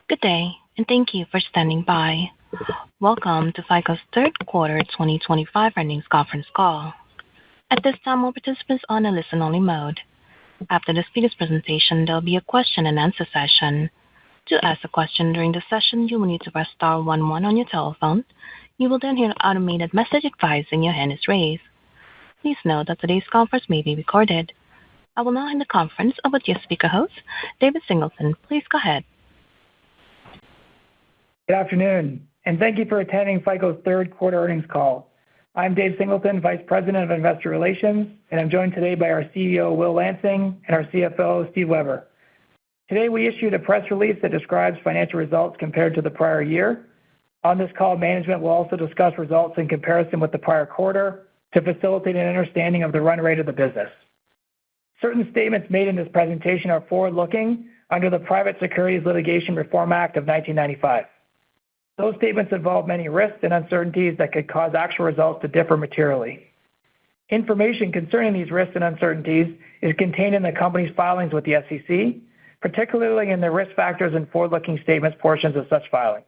Good day, and thank you for standing by. Welcome to FICO's third quarter 2025 earnings conference call. At this time, all participants are on a listen-only mode. After the speaker's presentation, there will be a question-and-answer session. To ask a question during the session, you will need to press star 11 on your telephone. You will then hear an automated message advising your hand is raised. Please note that today's conference may be recorded. I will now hand the conference over to your speaker host, David Singleton. Please go ahead. Good afternoon, and thank you for attending FICO's third quarter earnings call. I'm Dave Singleton, Vice President of Investor Relations, and I'm joined today by our CEO, Will Lansing, and our CFO, Steve Weber. Today, we issued a press release that describes financial results compared to the prior year. On this call, management will also discuss results in comparison with the prior quarter to facilitate an understanding of the run rate of the business. Certain statements made in this presentation are forward-looking under the Private Securities Litigation Reform Act of 1995. Those statements involve many risks and uncertainties that could cause actual results to differ materially. Information concerning these risks and uncertainties is contained in the company's filings with the SEC, particularly in the risk factors and forward-looking statements portions of such filings.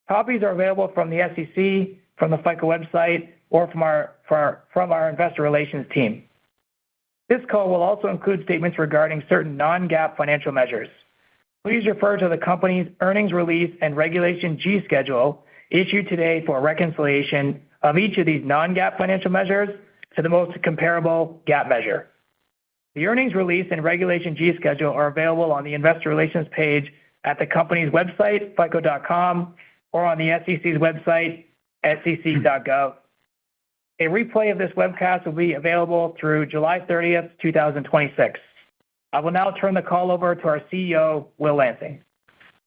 Copies are available from the SEC, from the FICO website, or from our investor relations team. This call will also include statements regarding certain non-GAAP financial measures. Please refer to the company's earnings release and Regulation G schedule issued today for a reconciliation of each of these non-GAAP financial measures to the most comparable GAAP measure. The earnings release and Regulation G schedule are available on the investor relations page at the company's website, fico.com, or on the SEC's website, sec.gov. A replay of this webcast will be available through July 30th, 2026. I will now turn the call over to our CEO, Will Lansing.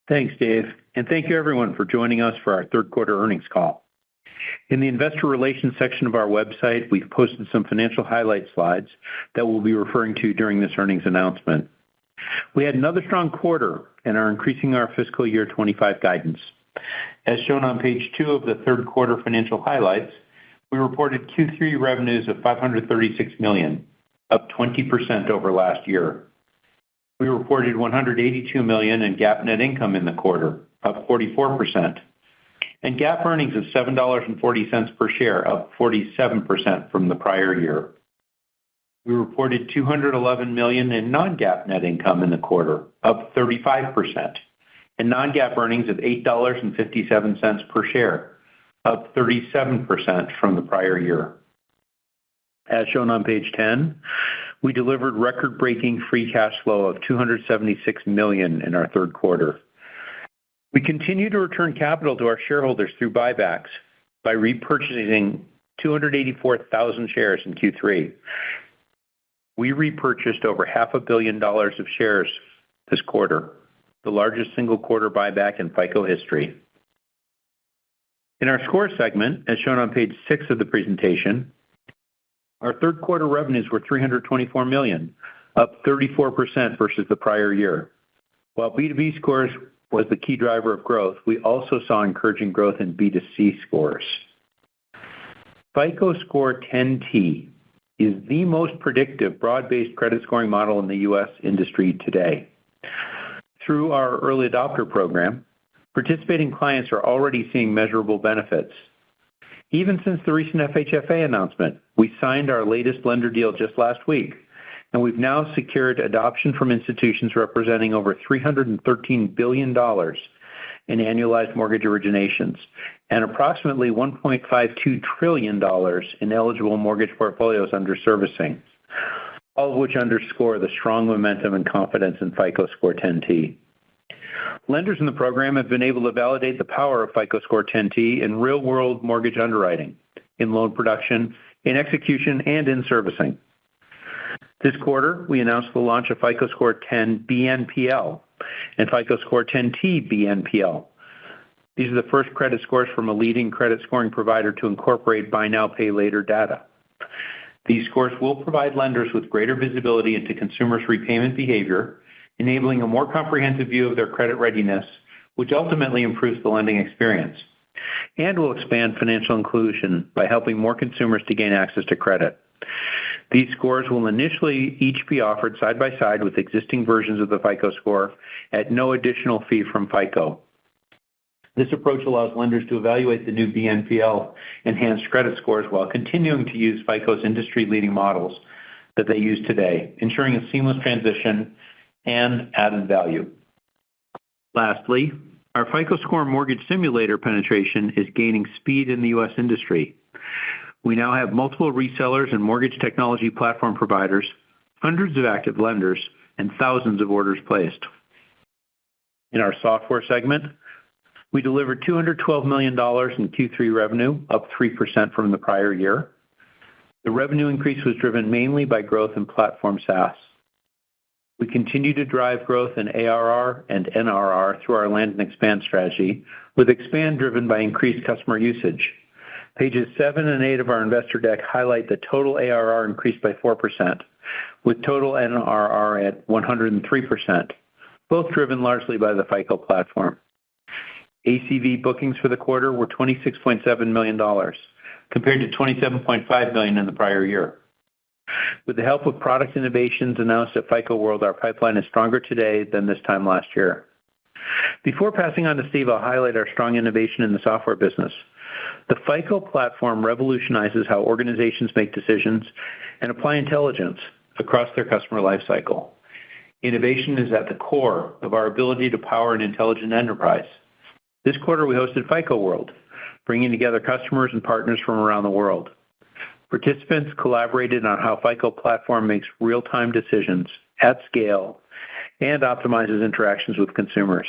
Thanks, Dave, and thank you everyone for joining us for our third quarter earnings call. In the investor relations section of our website, we've posted some financial highlight slides that we'll be referring to during this earnings announcement. We had another strong quarter and are increasing our fiscal year 25 guidance. As shown on page 2 of the third quarter financial highlights, we reported Q3 revenues of $536 million, up 20% over last year. We reported $182 million in GAAP net income in the quarter, up 44%, and GAAP earnings of $7.40 per share, up 47% from the prior year. We reported $211 million in non-GAAP net income in the quarter, up 35%, and non-GAAP earnings of $8.57 per share, up 37% from the prior year. As shown on page 10, we delivered record-breaking free cash flow of $276 million in our third quarter. We continue to return capital to our shareholders through buybacks by repurchasing 284,000 shares in Q3. We repurchased over $500 million of shares this quarter, the largest single quarter buyback in FICO history. In our score segment, as shown on page 6 of the presentation, our third quarter revenues were $324 million, up 34% versus the prior year. While B2B scores was the key driver of growth, we also saw encouraging growth in B2C scores. FICO Score 10T is the most predictive broad-based credit scoring model in the U.S. industry today. Through our early adopter program, participating clients are already seeing measurable benefits. Even since the recent FHFA announcement, we signed our latest lender deal just last week, and we've now secured adoption from institutions representing over $313 billion in annualized mortgage originations and approximately $1.52 trillion in eligible mortgage portfolios under servicing, all of which underscore the strong momentum and confidence in FICO Score 10T. Lenders in the program have been able to validate the power of FICO Score 10T in real-world mortgage underwriting, in loan production, in execution, and in servicing. This quarter, we announced the launch of FICO Score 10 BNPL and FICO Score 10T BNPL. These are the first credit scores from a leading credit scoring provider to incorporate buy now, pay later data. These scores will provide lenders with greater visibility into consumers' repayment behavior, enabling a more comprehensive view of their credit readiness, which ultimately improves the lending experience, and will expand financial inclusion by helping more consumers to gain access to credit. These scores will initially each be offered side by side with existing versions of the FICO score at no additional fee from FICO. This approach allows lenders to evaluate the new BNPL enhanced credit scores while continuing to use FICO's industry-leading models that they use today, ensuring a seamless transition and added value. Lastly, our FICO Score Mortgage Simulator penetration is gaining speed in the U.S. industry. We now have multiple resellers and mortgage technology platform providers, hundreds of active lenders, and thousands of orders placed. In our software segment, we delivered $212 million in Q3 revenue, up 3% from the prior year. The revenue increase was driven mainly by growth in platform SaaS. We continue to drive growth in ARR and NRR through our land and expand strategy, with expand driven by increased customer usage. Pages 7 and 8 of our investor deck highlight the total ARR increased by 4%, with total NRR at 103%, both driven largely by the FICO platform. ACV bookings for the quarter were $26.7 million, compared to $27.5 million in the prior year. With the help of product innovations announced at FICO World, our pipeline is stronger today than this time last year. Before passing on to Steve, I'll highlight our strong innovation in the software business. The FICO platform revolutionizes how organizations make decisions and apply intelligence across their customer lifecycle. Innovation is at the core of our ability to power an intelligent enterprise. This quarter, we hosted FICO World, bringing together customers and partners from around the world. Participants collaborated on how FICO Platform makes real-time decisions at scale and optimizes interactions with consumers.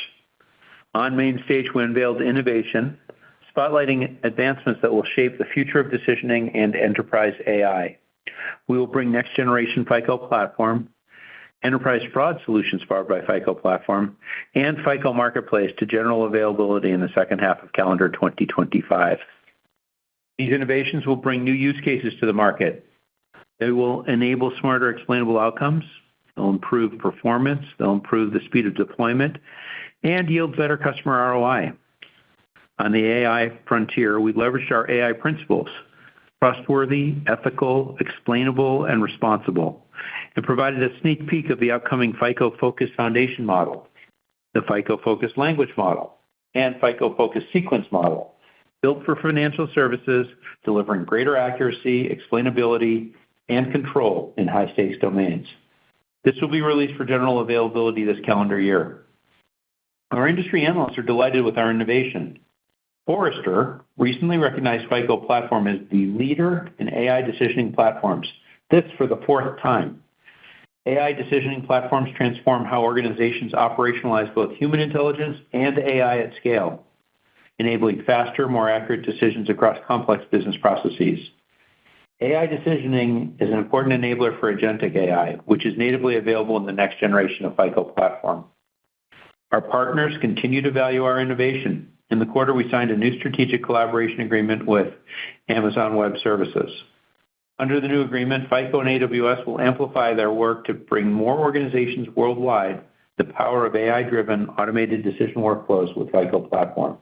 On main stage, we unveiled innovation, spotlighting advancements that will shape the future of decisioning and enterprise AI. We will bring next-generation FICO Platform, Enterprise Fraud Solutions powered by FICO Platform, and FICO Marketplace to general availability in the second half of calendar 2025. These innovations will bring new use cases to the market. They will enable smarter explainable outcomes, they'll improve performance, they'll improve the speed of deployment, and yield better customer ROI. On the AI frontier, we leveraged our AI principles: trustworthy, ethical, explainable, and responsible, and provided a sneak peek of the upcoming FICO Focus Foundation model, the FICO Focus Language model, and FICO Focus Sequence model, built for financial services, delivering greater accuracy, explainability, and control in high-stakes domains. This will be released for general availability this calendar year. Our industry analysts are delighted with our innovation. Forrester recently recognized FICO Platform as the leader in AI decisioning platforms, this for the fourth time. AI decisioning platforms transform how organizations operationalize both human intelligence and AI at scale, enabling faster, more accurate decisions across complex business processes. AI decisioning is an important enabler for agentic AI, which is natively available in the next generation of FICO Platform. Our partners continue to value our innovation. In the quarter, we signed a new strategic collaboration agreement with Amazon Web Services. Under the new agreement, FICO and AWS will amplify their work to bring more organizations worldwide the power of AI-driven automated decision workflows with FICO Platform.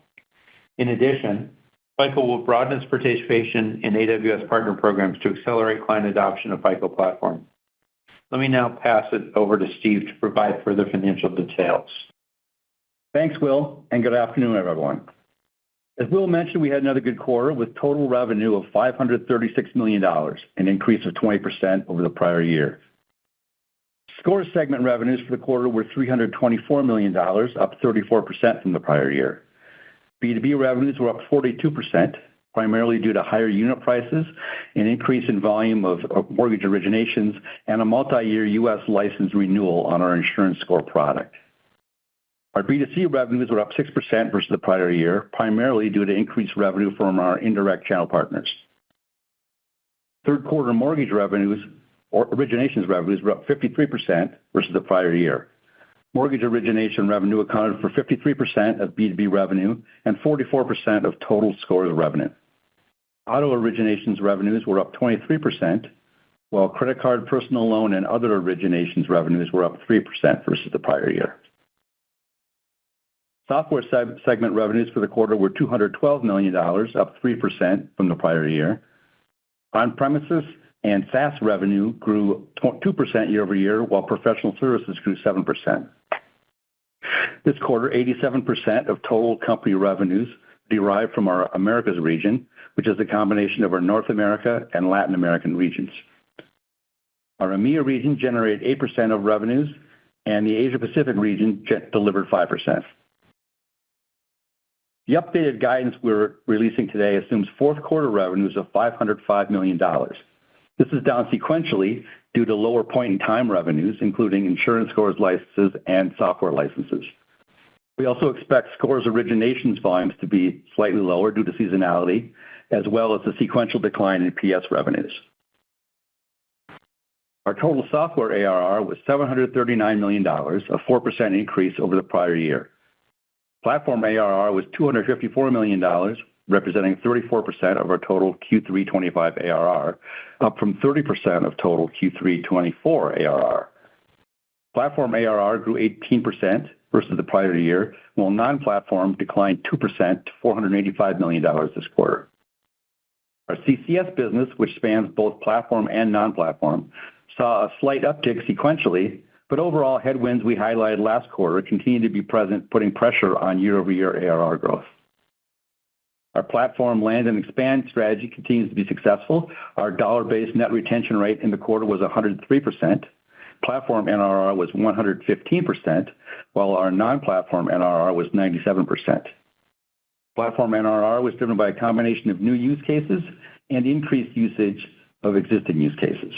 In addition, FICO will broaden its participation in AWS partner programs to accelerate client adoption of FICO Platform. Let me now pass it over to Steve to provide further financial details. Thanks, Will, and good afternoon, everyone. As Will mentioned, we had another good quarter with total revenue of $536 million, an increase of 20% over the prior year. Score segment revenues for the quarter were $324 million, up 34% from the prior year. B2B revenues were up 42%, primarily due to higher unit prices, an increase in volume of mortgage originations, and a multi-year U.S. license renewal on our insurance score product. Our B2C revenues were up 6% versus the prior year, primarily due to increased revenue from our indirect channel partners. Third quarter mortgage revenues, or originations revenues, were up 53% versus the prior year. Mortgage origination revenue accounted for 53% of B2B revenue and 44% of total scores revenue. Auto originations revenues were up 23%, while credit card, personal loan, and other originations revenues were up 3% versus the prior year. Software segment revenues for the quarter were $212 million, up 3% from the prior year. On-premises and SaaS revenue grew 2% year-over-year, while professional services grew 7%. This quarter, 87% of total company revenues derived from our Americas region, which is a combination of our North America and Latin American regions. Our EMEA region generated 8% of revenues, and the Asia Pacific region delivered 5%. The updated guidance we're releasing today assumes fourth quarter revenues of $505 million. This is down sequentially due to lower point-in-time revenues, including insurance scores licenses and software licenses. We also expect scores originations volumes to be slightly lower due to seasonality, as well as the sequential decline in PS revenues. Our total software ARR was $739 million, a 4% increase over the prior year. Platform ARR was $254 million, representing 34% of our total Q3 '25 ARR, up from 30% of total Q3 '24 ARR. Platform ARR grew 18% versus the prior year, while non-platform declined 2% to $485 million this quarter. Our CCS business, which spans both platform and non-platform, saw a slight uptick sequentially, but overall headwinds we highlighted last quarter continue to be present, putting pressure on year-over-year ARR growth. Our platform land and expand strategy continues to be successful. Our dollar-based net retention rate in the quarter was 103%. Platform NRR was 115%, while our non-platform NRR was 97%. Platform NRR was driven by a combination of new use cases and increased usage of existing use cases.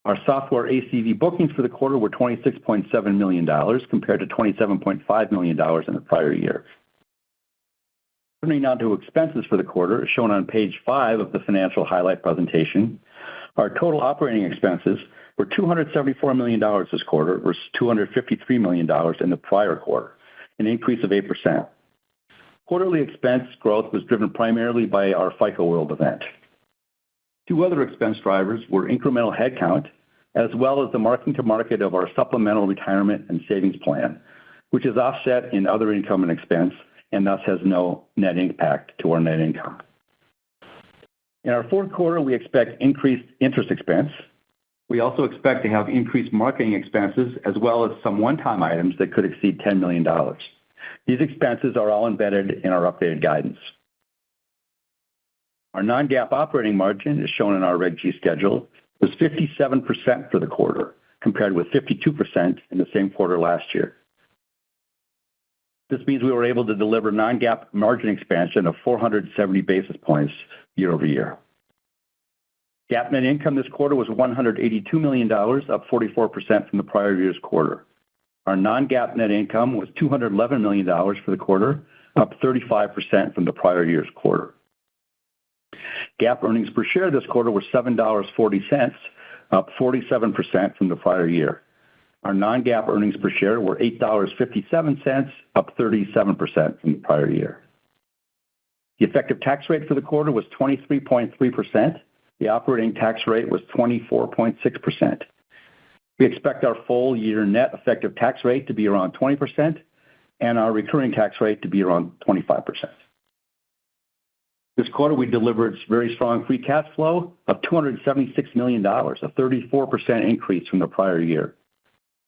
Our software ACV bookings for the quarter were $26.7 million compared to $27.5 million in the prior year. Turning now to expenses for the quarter, shown on page 5 of the financial highlight presentation, our total operating expenses were $274 million this quarter versus $253 million in the prior quarter, an increase of 8%. Quarterly expense growth was driven primarily by our FICO World event. Two other expense drivers were incremental headcount, as well as the marking to market of our supplemental retirement and savings plan, which is offset in other income and expense, and thus has no net impact to our net income. In our fourth quarter, we expect increased interest expense. We also expect to have increased marketing expenses, as well as some one-time items that could exceed $10 million. These expenses are all embedded in our updated guidance. Our non-GAAP operating margin, as shown in our Reg G schedule, was 57% for the quarter, compared with 52% in the same quarter last year. This means we were able to deliver non-GAAP margin expansion of 470 basis points year-over-year. GAAP net income this quarter was $182 million, up 44% from the prior year's quarter. Our non-GAAP net income was $211 million for the quarter, up 35% from the prior year's quarter. GAAP earnings per share this quarter were $7.40, up 47% from the prior year. Our non-GAAP earnings per share were $8.57, up 37% from the prior year. The effective tax rate for the quarter was 23.3%. The operating tax rate was 24.6%. We expect our full year net effective tax rate to be around 20% and our recurring tax rate to be around 25%. This quarter, we delivered very strong free cash flow of $276 million, a 34% increase from the prior year.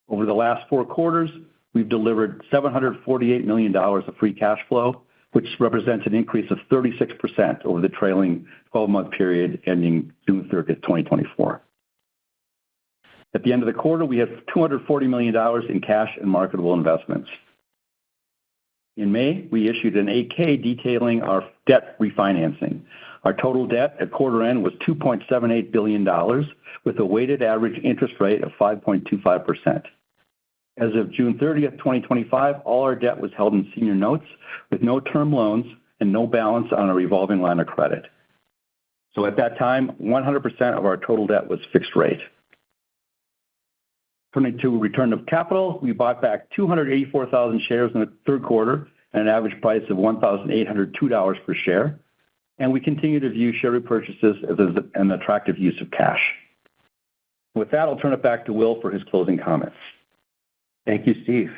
Over the last 4 quarters, we've delivered $748 million of free cash flow, which represents an increase of 36% over the trailing 12-month period ending June 30th, 2024. At the end of the quarter, we had $240 million in cash and marketable investments. In May, we issued an 8-K detailing our debt refinancing. Our total debt at quarter end was $2.78 billion, with a weighted average interest rate of 5.25%. As of June 30th, 2025, all our debt was held in senior notes with no term loans and no balance on a revolving line of credit. So at that time, 100% of our total debt was fixed rate. Turning to return of capital, we bought back 284,000 shares in the third quarter at an average price of $1,802 per share, and we continue to view share repurchases as an attractive use of cash. With that, I'll turn it back to Will for his closing comments. Thank you, Steve.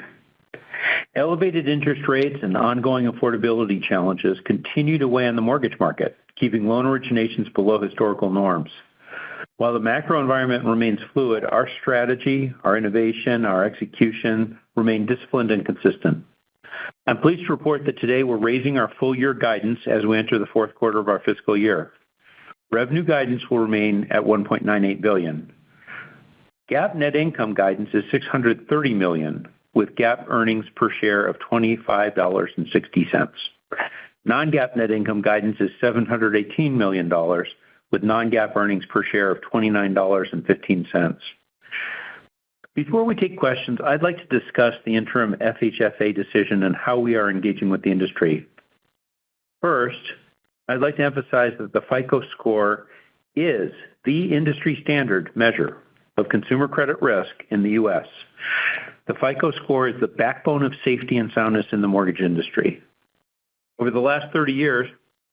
Elevated interest rates and ongoing affordability challenges continue to weigh on the mortgage market, keeping loan originations below historical norms. While the macro environment remains fluid, our strategy, our innovation, our execution remain disciplined and consistent. I'm pleased to report that today we're raising our full-year guidance as we enter the fourth quarter of our fiscal year. Revenue guidance will remain at $1.98 billion. GAAP net income guidance is $630 million, with GAAP earnings per share of $25.60. Non-GAAP net income guidance is $718 million, with non-GAAP earnings per share of $29.15. Before we take questions, I'd like to discuss the interim FHFA decision and how we are engaging with the industry. First, I'd like to emphasize that the FICO score is the industry standard measure of consumer credit risk in the U.S. The FICO score is the backbone of safety and soundness in the mortgage industry. Over the last 30 years,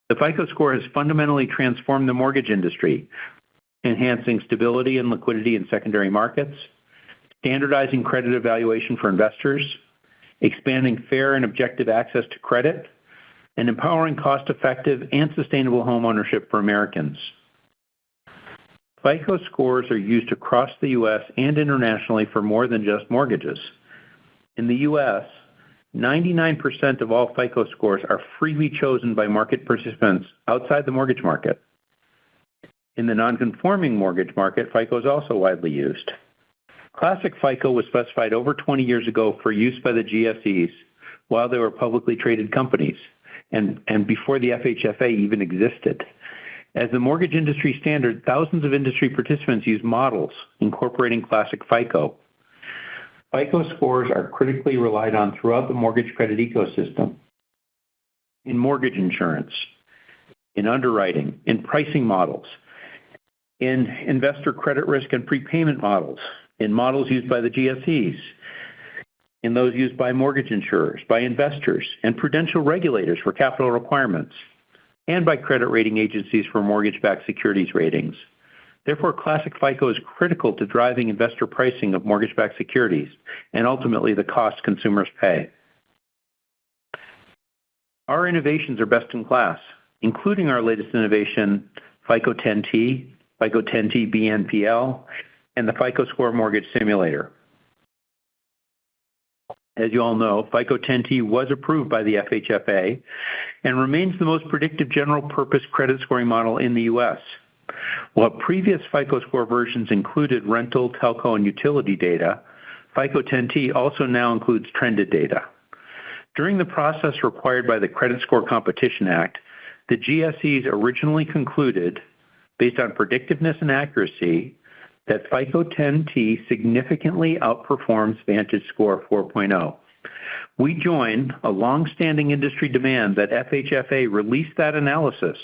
the FICO score has fundamentally transformed the mortgage industry, enhancing stability and liquidity in secondary markets, standardizing credit evaluation for investors, expanding fair and objective access to credit, and empowering cost-effective and sustainable home ownership for Americans. FICO scores are used across the U.S. and internationally for more than just mortgages. In the U.S., 99% of all FICO scores are freely chosen by market participants outside the mortgage market. In the non-conforming mortgage market, FICO is also widely used. Classic FICO was specified over 20 years ago for use by the GSEs while they were publicly traded companies and before the FHFA even existed. As the mortgage industry standard, thousands of industry participants use models incorporating classic FICO. FICO scores are critically relied on throughout the mortgage credit ecosystem, in mortgage insurance, in underwriting, in pricing models, in investor credit risk and prepayment models, in models used by the GSEs, in those used by mortgage insurers, by investors, and prudential regulators for capital requirements, and by credit rating agencies for mortgage-backed securities ratings. Therefore, classic FICO is critical to driving investor pricing of mortgage-backed securities and ultimately the cost consumers pay. Our innovations are best in class, including our latest innovation, FICO 10T, FICO 10T BNPL, and the FICO Score Mortgage Simulator. As you all know, FICO 10T was approved by the FHFA and remains the most predictive general-purpose credit scoring model in the U.S. While previous FICO Score versions included rental, telco, and utility data, FICO 10T also now includes trended data. During the process required by the Credit Score Competition Act, the GSEs originally concluded, based on predictiveness and accuracy, that FICO 10T significantly outperforms VantageScore 4.0. We join a long-standing industry demand that FHFA release that analysis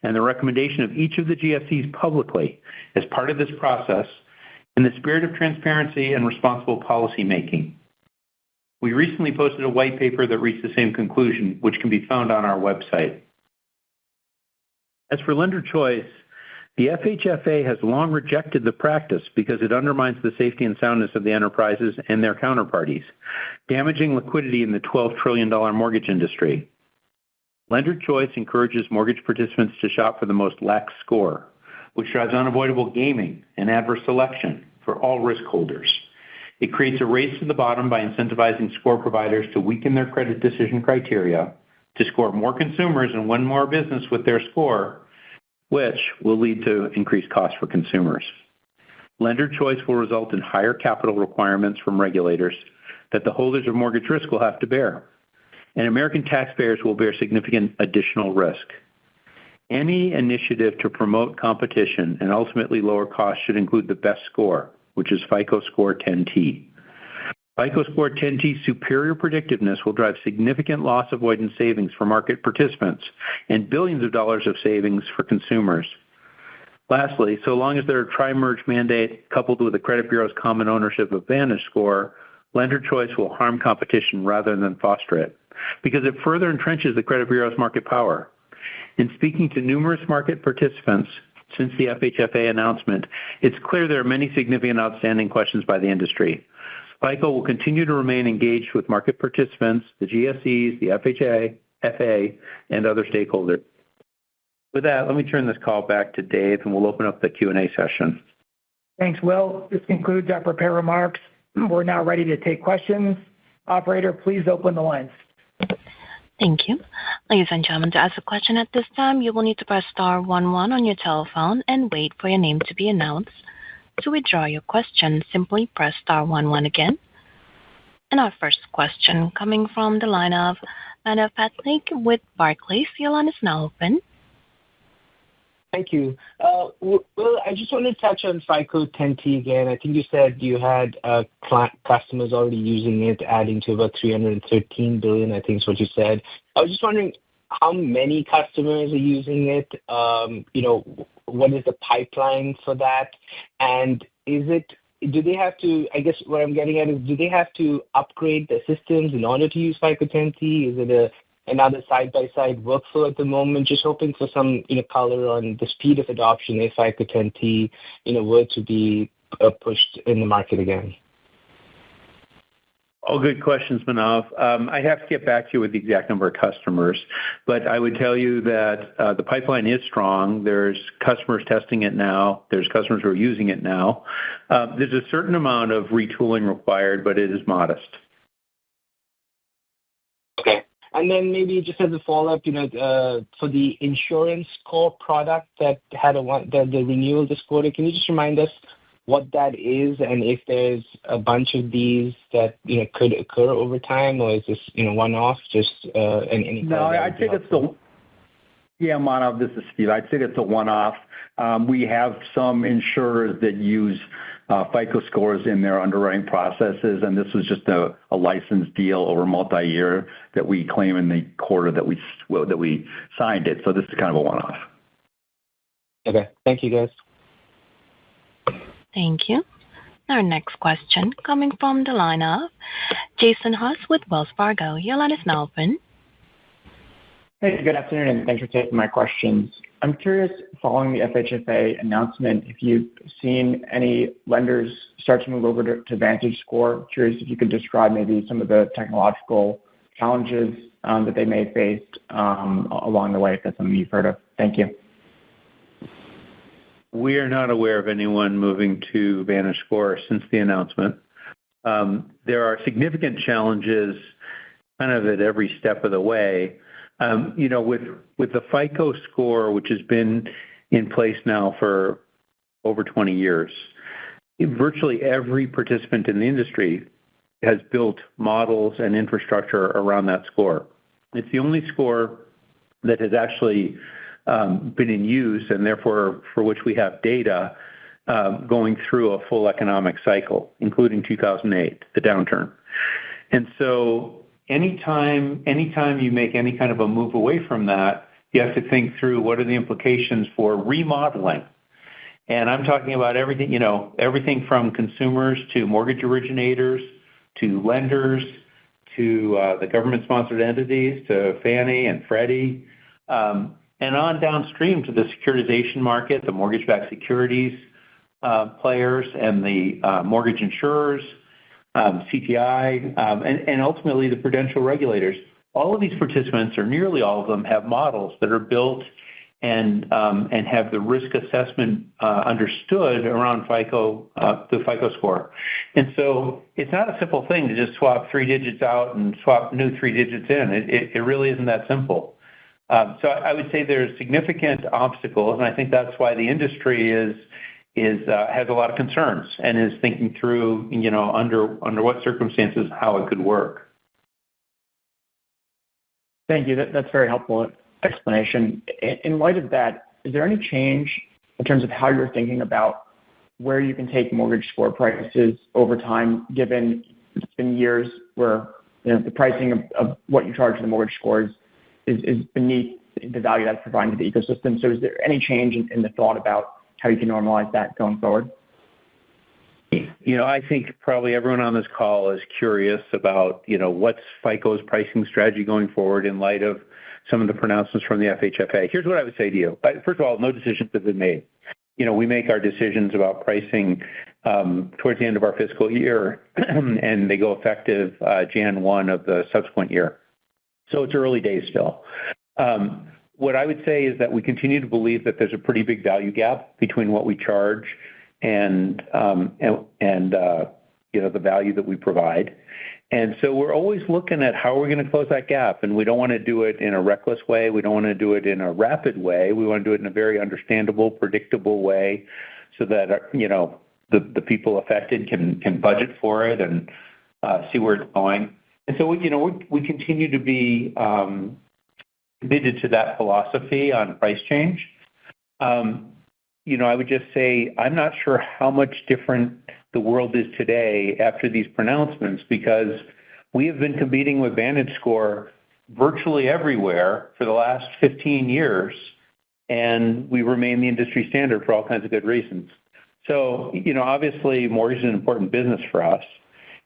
and the recommendation of each of the GSEs publicly as part of this process in the spirit of transparency and responsible policymaking. We recently posted a white paper that reached the same conclusion, which can be found on our website. As for lender choice, the FHFA has long rejected the practice because it undermines the safety and soundness of the enterprises and their counterparties, damaging liquidity in the $12 trillion mortgage industry. Lender choice encourages mortgage participants to shop for the most lax score, which drives unavoidable gaming and adverse selection for all risk holders. It creates a race to the bottom by incentivizing score providers to weaken their credit decision criteria, to score more consumers and win more business with their score, which will lead to increased costs for consumers. Lender choice will result in higher capital requirements from regulators that the holders of mortgage risk will have to bear, and American taxpayers will bear significant additional risk. Any initiative to promote competition and ultimately lower costs should include the best score, which is FICO Score 10T. FICO Score 10T's superior predictiveness will drive significant loss avoidance savings for market participants and billions of dollars of savings for consumers. Lastly, so long as their tri-merge mandate coupled with the credit bureau's common ownership of VantageScore, lender choice will harm competition rather than foster it, because it further entrenches the credit bureau's market power. In speaking to numerous market participants since the FHFA announcement, it's clear there are many significant outstanding questions by the industry. FICO will continue to remain engaged with market participants, the GSEs, the FHFA, and other stakeholders. With that, let me turn this call back to Dave, and we'll open up the Q&A session. Thanks, Will. This concludes our prepared remarks. We're now ready to take questions. Operator, please open the lines. Thank you. Ladies and gentlemen, to ask a question at this time, you will need to press star 11 on your telephone and wait for your name to be announced. To withdraw your question, simply press star 11 again. And our first question coming from the line of Manav Patnaik with Barclays. Your line is now open. Thank you. Will, I just wanted to touch on FICO 10T again. I think you said you had customers already using it, adding to about $313 billion, I think is what you said. I was just wondering how many customers are using it? What is the pipeline for that? And do they have to, I guess what I'm getting at is, do they have to upgrade their systems in order to use FICO 10T? Is it another side-by-side workflow at the moment? Just hoping for some color on the speed of adoption if FICO 10T were to be pushed in the market again. All good questions, Manav. I have to get back to you with the exact number of customers, but I would tell you that the pipeline is strong. There's customers testing it now. There's customers who are using it now. There's a certain amount of retooling required, but it is modest. Okay. And then maybe just as a follow-up, for the insurance core product that had the renewal this quarter, can you just remind us what that is and if there's a bunch of these that could occur over time, or is this one-off? Just any. No, I'd say that's Manav, this is Steve. I'd say that's a one-off. We have some insurers that use FICO scores in their underwriting processes, and this was just a license deal over multi-year that we claim in the quarter that we signed it. So this is kind of a one-off. Okay. Thank you, guys. Thank you. Our next question coming from the line of Jason Haas with Wells Fargo. Your line is now open. Hey, good afternoon, and thanks for taking my questions. I'm curious, following the FHFA announcement, if you've seen any lenders start to move over to VantageScore. Curious if you could describe maybe some of the technological challenges that they may have faced along the way, if that's something you've heard of. Thank you. We are not aware of anyone moving to VantageScore since the announcement. There are significant challenges kind of at every step of the way. With the FICO score, which has been in place now for over 20 years, virtually every participant in the industry has built models and infrastructure around that score. It's the only score that has actually been in use, and therefore for which we have data going through a full economic cycle, including 2008, the downturn. And so anytime you make any kind of a move away from that, you have to think through what are the implications for remodeling. And I'm talking about everything from consumers to mortgage originators to lenders to the government-sponsored entities to Fannie and Freddie, and on downstream to the securitization market, the mortgage-backed securities players and the mortgage insurers, CTI, and ultimately the prudential regulators. All of these participants, or nearly all of them, have models that are built and have the risk assessment understood around the FICO score. And so it's not a simple thing to just swap 3 digits out and swap new 3 digits in. It really isn't that simple. So I would say there's significant obstacles, and I think that's why the industry has a lot of concerns and is thinking through, under what circumstances, how it could work. Thank you. That's very helpful explanation. In light of that, is there any change in terms of how you're thinking about where you can take mortgage score prices over time, given it's been years where the pricing of what you charge for the mortgage scores is beneath the value that's provided to the ecosystem? So is there any change in the thought about how you can normalize that going forward? I think probably everyone on this call is curious about, what's FICO's pricing strategy going forward in light of some of the pronouncements from the FHFA. Here's what I would say to you. First of all, no decisions have been made. We make our decisions about pricing towards the end of our fiscal year, and they go effective Jan 1 of the subsequent year. So it's early days still. what I would say is that we continue to believe that there's a pretty big value gap between what we charge and the value that we provide. And so we're always looking at how we're going to close that gap. And we don't want to do it in a reckless way. We don't want to do it in a rapid way. We want to do it in a very understandable, predictable way so that, the people affected can budget for it and see where it's going. And so, we continue to be committed to that philosophy on price change. I would just say I'm not sure how much different the world is today after these pronouncements, because we have been competing with VantageScore virtually everywhere for the last 15 years, and we remain the industry standard for all kinds of good reasons. So, obviously, mortgage is an important business for us,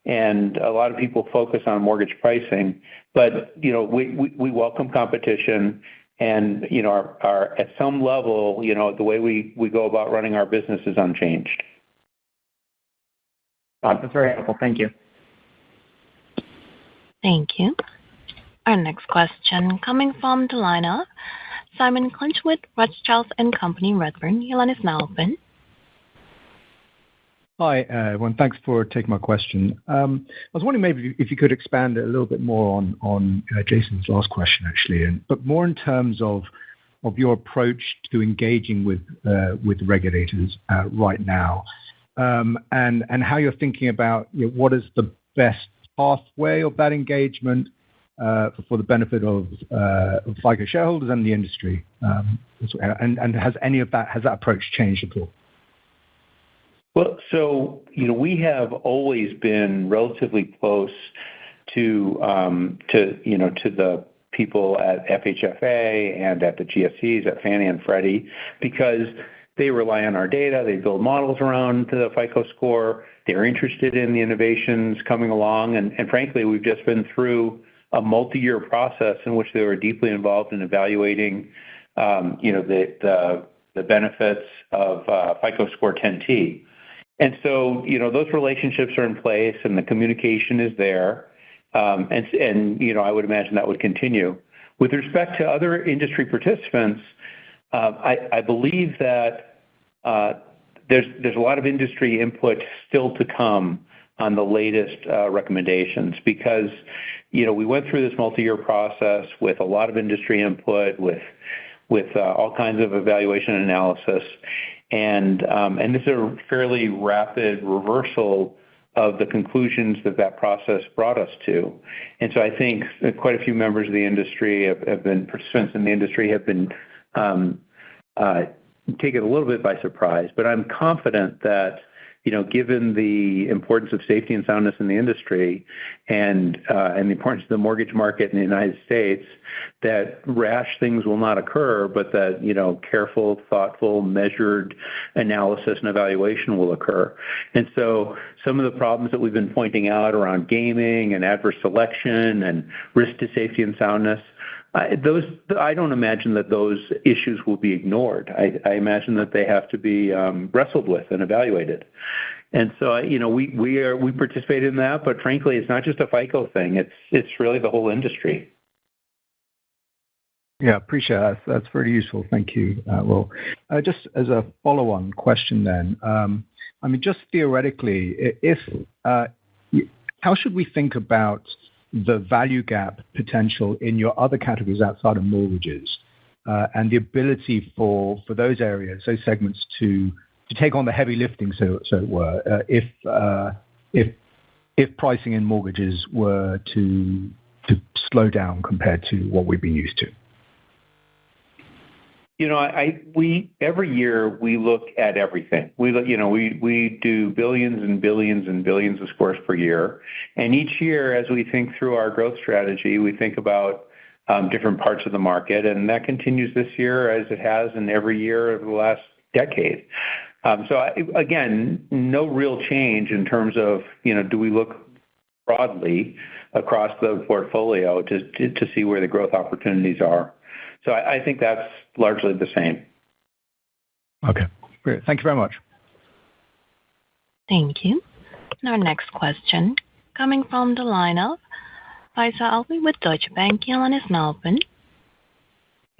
and a lot of people focus on mortgage pricing, but, we welcome competition. And, at some level, the way we go about running our business is unchanged. That's very helpful. Thank you. Thank you. Our next question coming from the line of Simon Clinch with Rothschild & Company, Redburn. Your line is now open. Hi, everyone. Thanks for taking my question. I was wondering maybe if you could expand a little bit more on Jason's last question, actually, but more in terms of your approach to engaging with regulators right now, and how you're thinking about what is the best pathway of that engagement for the benefit of FICO shareholders and the industry. And has that approach changed at all? Well, so, we have always been relatively close to the people at FHFA and at the GSEs, at Fannie and Freddie, because they rely on our data. They build models around the FICO score. They're interested in the innovations coming along. And frankly, we've just been through a multi-year process in which they were deeply involved in evaluating, the benefits of FICO Score 10T. And so, those relationships are in place and the communication is there. And I would imagine that would continue. With respect to other industry participants, I believe that there's a lot of industry input still to come on the latest recommendations, because, we went through this multi-year process with a lot of industry input, with all kinds of evaluation and analysis. And this is a fairly rapid reversal of the conclusions that process brought us to. And so I think quite a few members of the industry have been participants in the industry have been taken a little bit by surprise. But I'm confident that, given the importance of safety and soundness in the industry and the importance of the mortgage market in the United States, that rash things will not occur, but that, careful, thoughtful, measured analysis and evaluation will occur. And so some of the problems that we've been pointing out around gaming and adverse selection and risk to safety and soundness, I don't imagine that those issues will be ignored. I imagine that they have to be wrestled with and evaluated. And so, we participate in that, but frankly, it's not just a FICO thing. It's really the whole industry. Yeah, appreciate that. That's very useful. Thank you. Well, just as a follow-on question then, just theoretically, how should we think about the value gap potential in your other categories outside of mortgages, and the ability for those areas, those segments to take on the heavy lifting, so it were, if pricing in mortgages were to slow down compared to what we've been used to? Every year we look at everything. We do billions and billions and billions of scores per year. And each year, as we think through our growth strategy, we think about different parts of the market. And that continues this year as it has in every year of the last decade. Again, no real change in terms of, do we look broadly across the portfolio to see where the growth opportunities are. So I think that's largely the same. Okay, great. Thank you very much. Thank you. And our next question coming from the line of Faiza Alwy with Deutsche Bank. Your line is now open.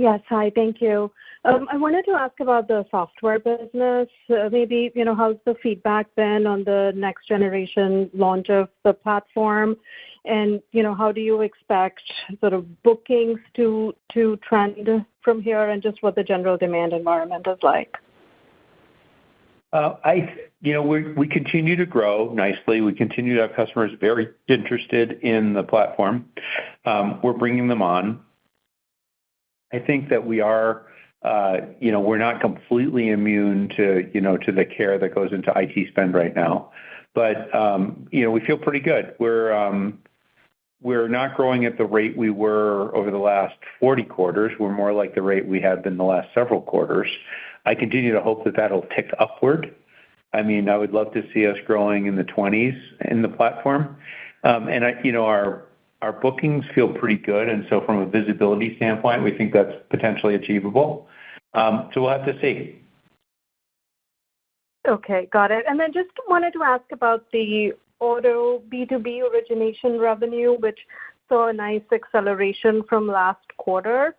Yes. Hi, thank you. I wanted to ask about the software business. Maybe, how's the feedback been on the next generation launch of the platform? And, how do you expect sort of bookings to trend from here and just what the general demand environment is like? We continue to grow nicely. We continue to have customers very interested in the platform. We're bringing them on. I think that we are, we're not completely immune to the care that goes into IT spend right now. But, we feel pretty good. We're not growing at the rate we were over the last 40 quarters. We're more like the rate we have been the last several quarters. I continue to hope that that'll tick upward. I mean, I would love to see us growing in the 20s in the platform. And our bookings feel pretty good, and so from a visibility standpoint, we think that's potentially achievable. So we'll have to see. Okay, got it. And then just wanted to ask about the auto B2B origination revenue, which saw a nice acceleration from last quarter.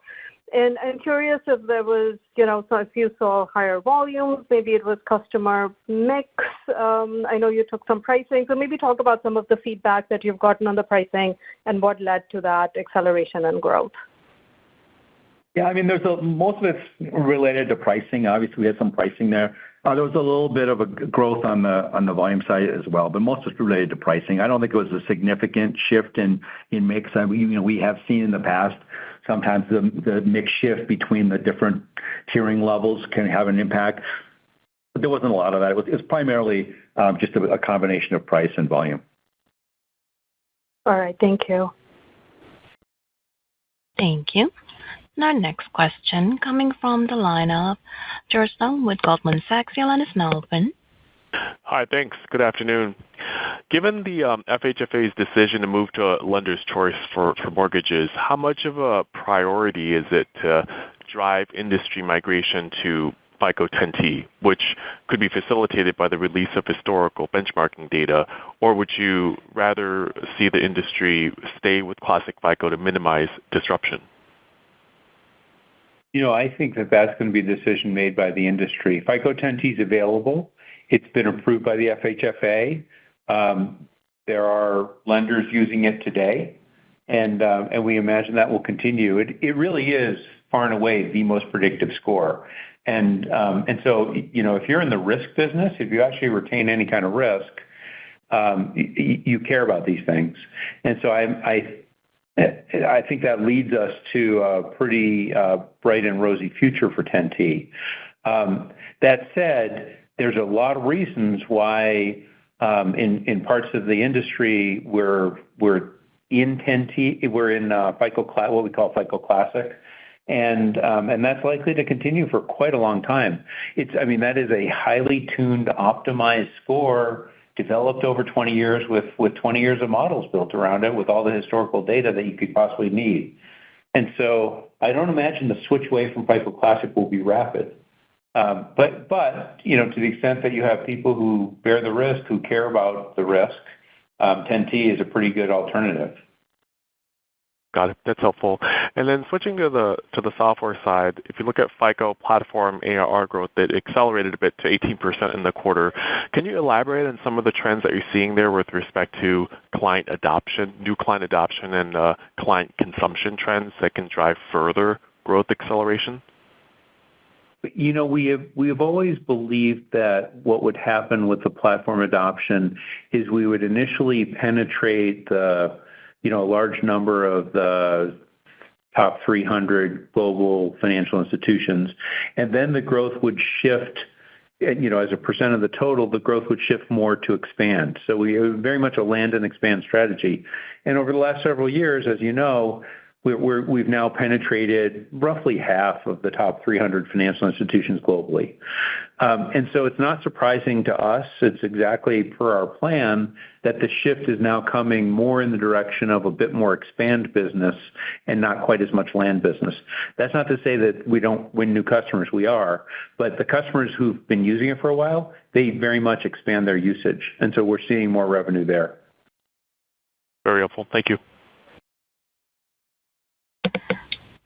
And I'm curious if there was, so if you saw higher volumes, maybe it was customer mix. I know you took some pricing, so maybe talk about some of the feedback that you've gotten on the pricing and what led to that acceleration and growth. Yeah, I mean, most of it's related to pricing. Obviously, we had some pricing there. There was a little bit of a growth on the volume side as well, but most of it's related to pricing. I don't think it was a significant shift in mix. We have seen in the past sometimes the mix shift between the different tiering levels can have an impact, but there wasn't a lot of that. It was primarily just a combination of price and volume. All right, thank you. Thank you. Our next question coming from the line of George Tong with Goldman Sachs. Your line is now open. Hi, thanks. Good afternoon. Given the FHFA's decision to move to lender's choice for mortgages, how much of a priority is it to drive industry migration to FICO 10T, which could be facilitated by the release of historical benchmarking data, or would you rather see the industry stay with classic FICO to minimize disruption? I think that that's going to be a decision made by the industry. FICO 10T is available. It's been approved by the FHFA. There are lenders using it today, and we imagine that will continue. It really is far and away the most predictive score. And so, if you're in the risk business, if you actually retain any kind of risk, you care about these things. And so I think that leads us to a pretty bright and rosy future for 10T. That said, there's a lot of reasons why in parts of the industry we're in 10T, we're in FICO what we call FICO Classic, and that's likely to continue for quite a long time. That is a highly tuned, optimized score developed over 20 years with 20 years of models built around it with all the historical data that you could possibly need. And so I don't imagine the switch away from FICO Classic will be rapid. But to the extent that you have people who bear the risk, who care about the risk, 10T is a pretty good alternative. Got it. That's helpful. And then switching to the software side, if you look at FICO Platform ARR growth, it accelerated a bit to 18% in the quarter. Can you elaborate on some of the trends that you're seeing there with respect to client adoption, new client adoption, and client consumption trends that can drive further growth acceleration? We have always believed that what would happen with the platform adoption is we would initially penetrate the a large number of the top 300 global financial institutions, and then the growth would shift, as a percent of the total, the growth would shift more to expand. So we are very much a land and expand strategy. And over the last several years, as you know, we've now penetrated roughly half of the top 300 financial institutions globally. And so it's not surprising to us, it's exactly per our plan, that the shift is now coming more in the direction of a bit more expand business and not quite as much land business. That's not to say that we don't win new customers, we are, but the customers who've been using it for a while, they very much expand their usage. And so we're seeing more revenue there. Very helpful. Thank you.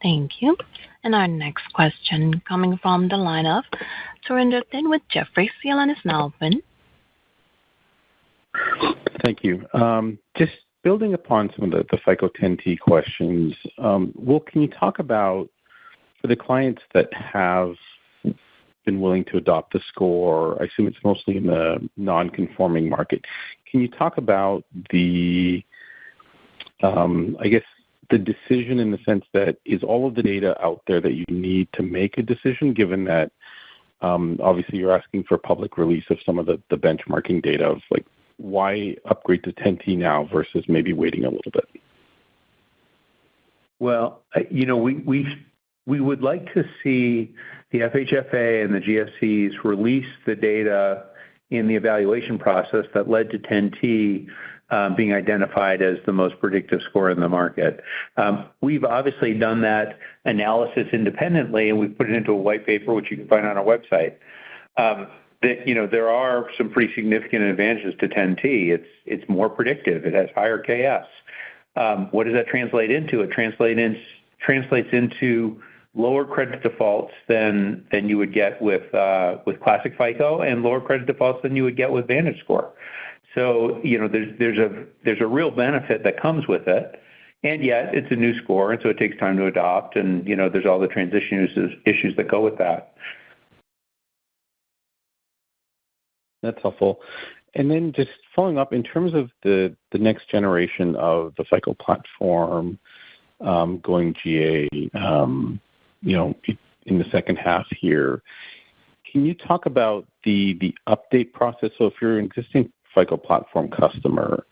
Thank you. And our next question coming from the line of Surinder Thind with Jefferies. Your line is now open. Thank you. Just building upon some of the FICO 10T questions, Will, can you talk about, for the clients that have been willing to adopt the score, I assume it's mostly in the non-conforming market, can you talk about the decision in the sense that is all of the data out there that you need to make a decision, given that obviously you're asking for public release of some of the benchmarking data of like, why upgrade to 10T now versus maybe waiting a little bit? Well, we would like to see the FHFA and the GSEs release the data in the evaluation process that led to 10T being identified as the most predictive score in the market. We've obviously done that analysis independently, and we've put it into a white paper, which you can find on our website. There are some pretty significant advantages to 10T. It's more predictive. It has higher KS. What does that translate into? It translates into lower credit defaults than you would get with classic FICO, and lower credit defaults than you would get with VantageScore. So there's a real benefit that comes with it, and yet it's a new score, and so it takes time to adopt, and there's all the transition issues that go with that. That's helpful. And then just following up, in terms of the next generation of the FICO platform going GA, in the second half here, can you talk about the update process? So if you're an existing FICO platform customer,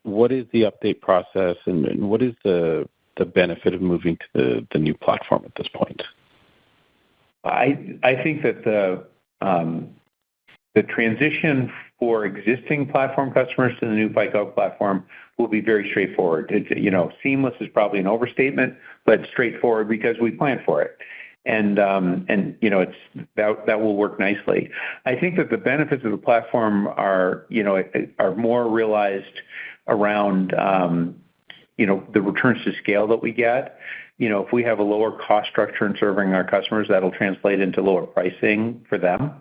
what is the update process, and what is the benefit of moving to the new platform at this point? I think that the transition for existing platform customers to the new FICO platform will be very straightforward. Seamless is probably an overstatement, but straightforward because we plan for it. And that will work nicely. I think that the benefits of the platform are more realized around the returns to scale that we get. If we have a lower cost structure in serving our customers, that'll translate into lower pricing for them.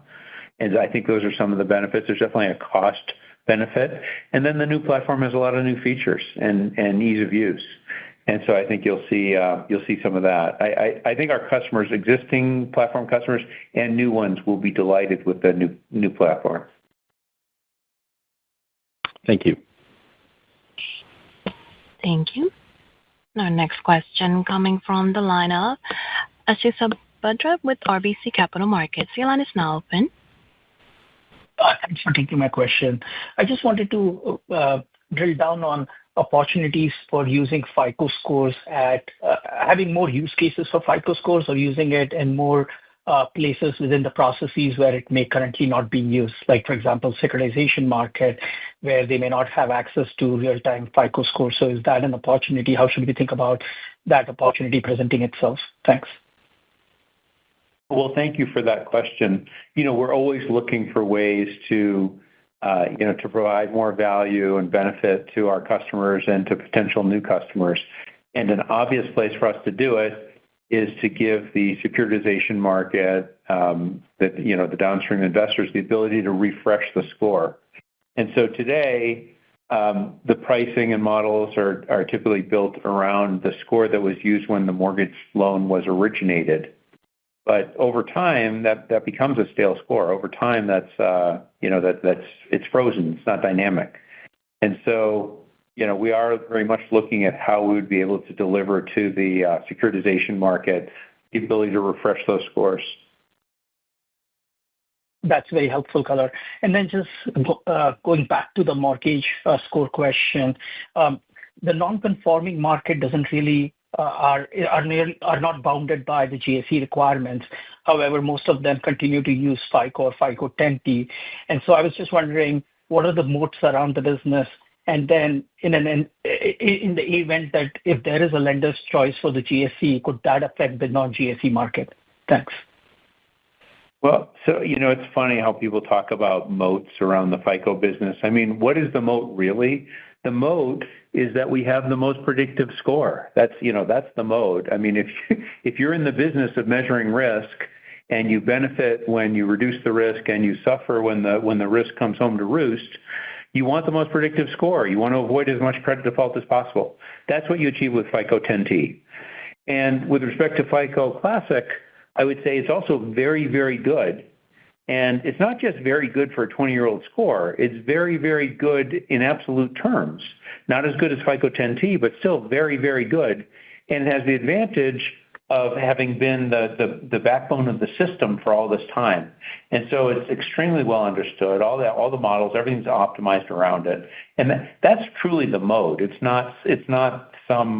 And I think those are some of the benefits. There's definitely a cost benefit. And then the new platform has a lot of new features and ease of use. And so I think you'll see some of that. I think our customers, existing platform customers and new ones, will be delighted with the new platform. Thank you. Thank you. Our next question coming from the line of Ashish Sabadra with RBC Capital Markets. Your line is now open. Thanks for taking my question. I just wanted to drill down on opportunities for using FICO scores at having more use cases for FICO scores, or using it in more places within the processes where it may currently not be used. Like, for example, securitization market, where they may not have access to real-time FICO scores. So is that an opportunity? How should we think about that opportunity presenting itself? Thanks. Well, thank you for that question. We're always looking for ways to provide more value and benefit to our customers and to potential new customers. And an obvious place for us to do it is to give the securitization market, the downstream investors, the ability to refresh the score. And so today, the pricing and models are typically built around the score that was used when the mortgage loan was originated. But over time, that becomes a stale score. Over time, it's frozen. It's not dynamic. And so, we are very much looking at how we would be able to deliver to the securitization market the ability to refresh those scores. That's very helpful, color. And then just going back to the mortgage score question, the non-conforming market doesn't really are not bounded by the GSE requirements. However, most of them continue to use FICO or FICO 10T. And so I was just wondering, what are the moats around the business? And then in the event that if there is a lender's choice for the GSE, could that affect the non-GSE market? Thanks. Well, so, it's funny how people talk about moats around the FICO business. I mean, what is the moat really? The mode is that we have the most predictive score. That's the mode. I mean, if you're in the business of measuring risk and you benefit when you reduce the risk and you suffer when the risk comes home to roost, you want the most predictive score. You want to avoid as much credit default as possible. That's what you achieve with FICO 10T. And with respect to FICO Classic, I would say it's also very, very good. And it's not just very good for a 20-year-old score. It's very, very good in absolute terms. Not as good as FICO 10T, but still very, very good. And it has the advantage of having been the backbone of the system for all this time. And so it's extremely well understood. All the models, everything's optimized around it. And that's truly the mode. It's not some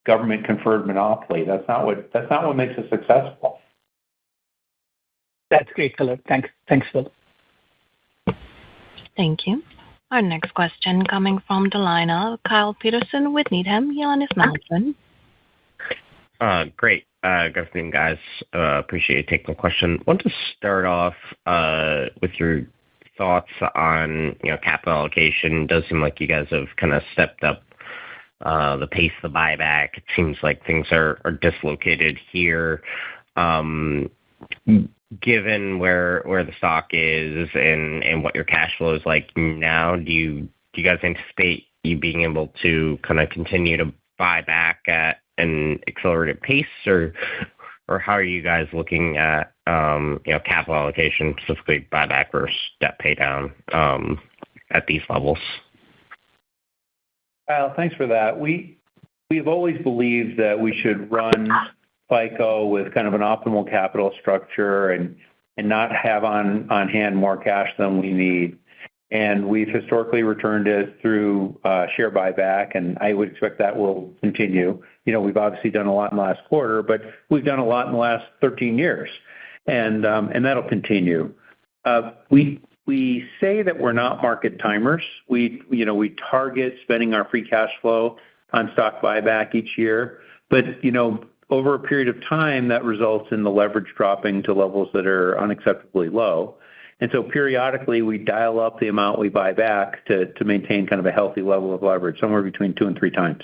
government conferred monopoly. That's not what makes it successful. That's great color. Thanks, Phil. Thank you. Our next question coming from the line of Kyle Peterson with Needham. Your line is now open. Great. Good afternoon, guys. Appreciate you taking the question. I want to start off with your thoughts on capital allocation. It does seem like you guys have kind of stepped up the pace of the buyback. It seems like things are dislocated here. Given where the stock is and what your cash flow is like now, do you guys anticipate you being able to kind of continue to buy back at an accelerated pace, or how are you guys looking at capital allocation, specifically buyback versus debt pay down at these levels? Kyle, thanks for that. We've always believed that we should run FICO with kind of an optimal capital structure and not have on hand more cash than we need. And we've historically returned it through share buyback, and I would expect that will continue. We've obviously done a lot in the last quarter, but we've done a lot in the last 13 years, and that'll continue. We say that we're not market timers. We target spending our free cash flow on stock buyback each year, but over a period of time, that results in the leverage dropping to levels that are unacceptably low. And so periodically, we dial up the amount we buy back to maintain kind of a healthy level of leverage, somewhere between 2 and 3 times.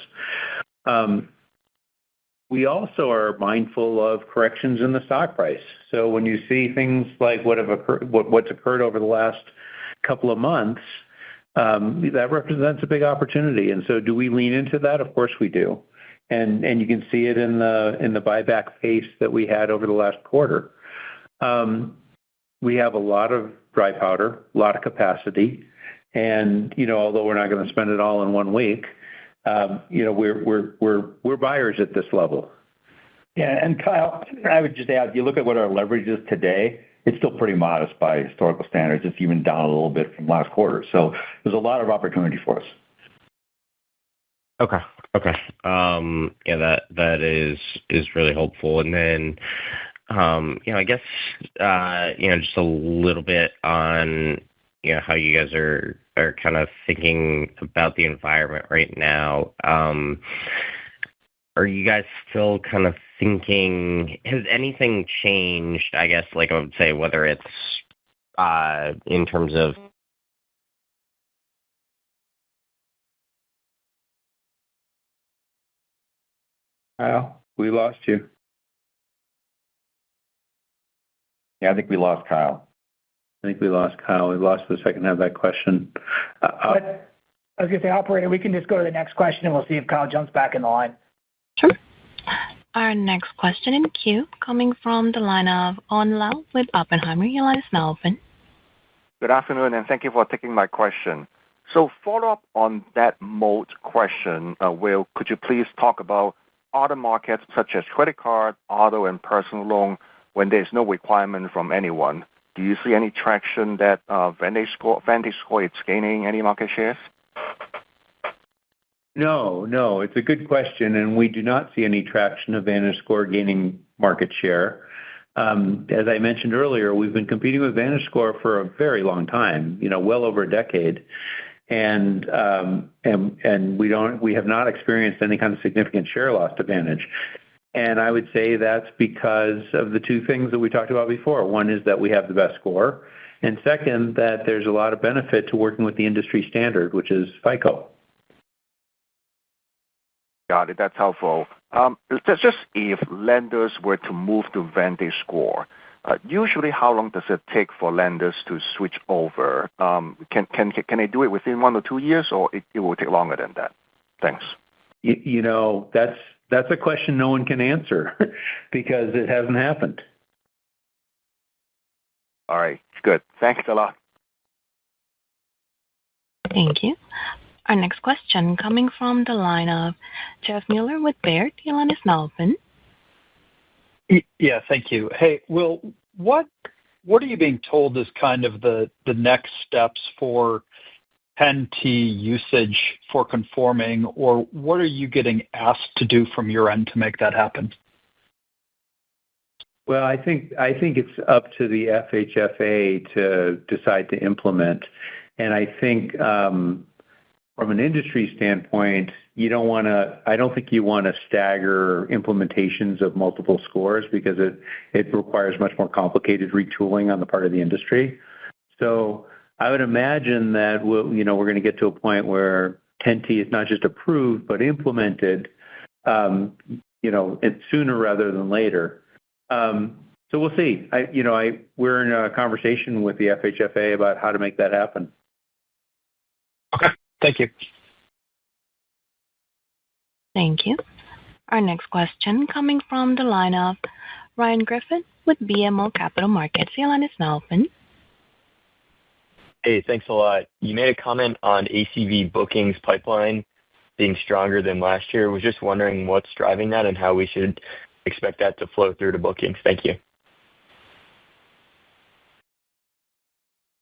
We also are mindful of corrections in the stock price. So when you see things like what's occurred over the last couple of months, that represents a big opportunity. And so do we lean into that? Of course we do. And you can see it in the buyback pace that we had over the last quarter. We have a lot of dry powder, a lot of capacity, and although we're not going to spend it all in 1 week, we're buyers at this level. Yeah, and Kyle, I would just add, you look at what our leverage is today, it's still pretty modest by historical standards. It's even down a little bit from last quarter. So there's a lot of opportunity for us. Okay. Yeah, that is really helpful. And then, I guess, just a little bit on, how you guys are kind of thinking about the environment right now. Are you guys still kind of thinking, has anything changed, I guess, like I would say, whether it's in terms of Kyle, we lost you. Yeah, I think we lost Kyle. We lost the second half of that question. I was going to say, operator, we can just go to the next question, and we'll see if Kyle jumps back in the line. Sure. Our next question in queue coming from the line of Owen Lau with Oppenheimer. Your line is now open. Good afternoon, and thank you for taking my question. So follow up on that mode question, Will, could you please talk about other markets such as credit card, auto, and personal loan when there's no requirement from anyone? Do you see any traction that VantageScore is gaining any market shares? No, it's a good question, and we do not see any traction of VantageScore gaining market share. As I mentioned earlier, we've been competing with VantageScore for a very long time, well over a decade, and we have not experienced any kind of significant share loss to Vantage. And I would say that's because of the two things that we talked about before. One is that we have the best score, And second, that there's a lot of benefit to working with the industry standard, which is FICO. Got it. That's helpful. Just if lenders were to move to VantageScore, usually how long does it take for lenders to switch over? Can they do it within 1 or 2 years, or it will take longer than that? Thanks. That's a question no one can answer because it hasn't happened. All right. Good. Thanks a lot. Thank you. Our next question coming from the line of Jeff Mueller with Baird. Your line is now open. Yeah, thank you. Hey, Will, what are you being told is kind of the next steps for 10T usage for conforming, or what are you getting asked to do from your end to make that happen? Well, I think it's up to the FHFA to decide to implement. And I think from an industry standpoint, I don't think you want to stagger implementations of multiple scores because it requires much more complicated retooling on the part of the industry. So I would imagine that we're going to get to a point where 10T is not just approved but implemented, sooner rather than later. So we'll see. We're in a conversation with the FHFA about how to make that happen. Okay. Thank you. Thank you. Our next question coming from the line of Ryan Griffin with BMO Capital Markets. Your line is now open. Hey, thanks a lot. You made a comment on ACV bookings pipeline being stronger than last year. I was just wondering what's driving that and how we should expect that to flow through to bookings. Thank you.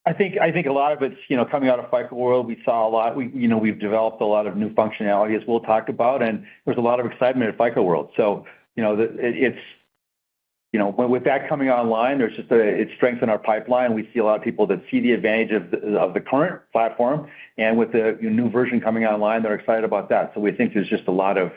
I think a lot of it's, coming out of FICO World, we saw a lot. We've developed a lot of new functionality, as Will talked about, and there's a lot of excitement at FICO World. So, with that coming online, it strengthened our pipeline. We see a lot of people that see the advantage of the current platform, and with the new version coming online, they're excited about that. So we think there's just a lot of,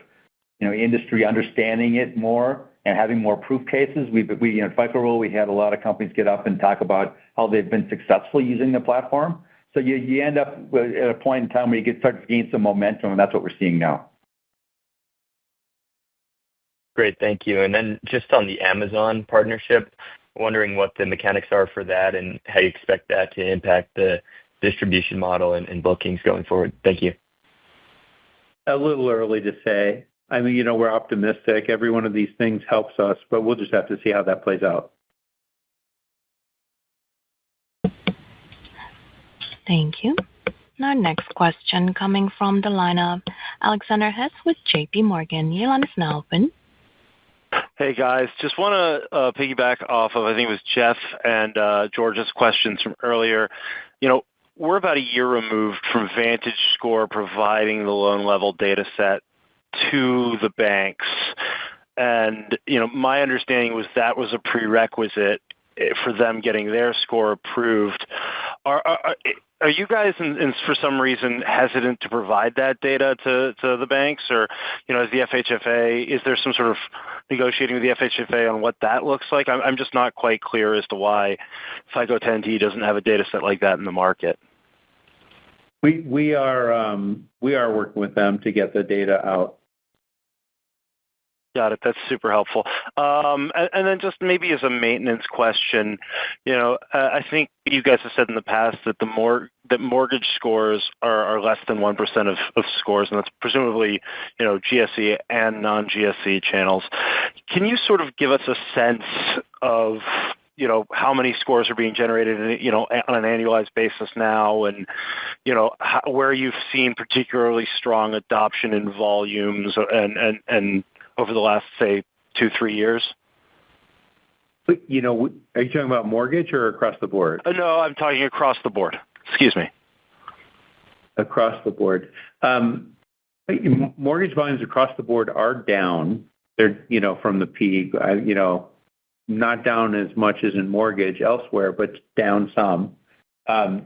industry understanding it more and having more proof cases. In FICO World, we had a lot of companies get up and talk about how they've been successful using the platform. So you end up at a point in time where you start to gain some momentum, and that's what we're seeing now. Great, thank you. And then just on the Amazon partnership, wondering what the mechanics are for that and how you expect that to impact the distribution model and bookings going forward. Thank you. A little early to say. I mean, we're optimistic. Every one of these things helps us, but we'll just have to see how that plays out. Thank you. Our next question coming from the line of Alexander Hess with JP Morgan. Your line is now open. Hey, guys. Just want to piggyback off of, I think it was Jeff and George's questions from earlier. We're about a year removed from VantageScore providing the loan level data set to the banks. And, my understanding was that was a prerequisite for them getting their score approved. Are you guys, for some reason, hesitant to provide that data to the banks? Or, is the FHFA, is there some sort of negotiating with the FHFA on what that looks like? I'm just not quite clear as to why FICO 10T doesn't have a data set like that in the market. We are working with them to get the data out. Got it. That's super helpful. And then just maybe as a maintenance question, I think you guys have said in the past that that mortgage scores are less than 1% of scores, and that's presumably, GSE and non-GSE channels. Can you sort of give us a sense of, how many scores are being generated, on an annualized basis now, and, where you've seen particularly strong adoption in volumes and over the last, say, 2-3 years? Are you talking about mortgage or across the board? No, I'm talking across the board. Excuse me. Across the board. Mortgage volumes across the board are down. They're, from the peak, not down as much as in mortgage elsewhere, but down some,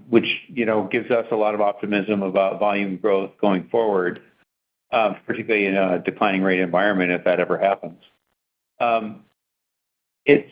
which, gives us a lot of optimism about volume growth going forward. Particularly in a declining rate environment, if that ever happens.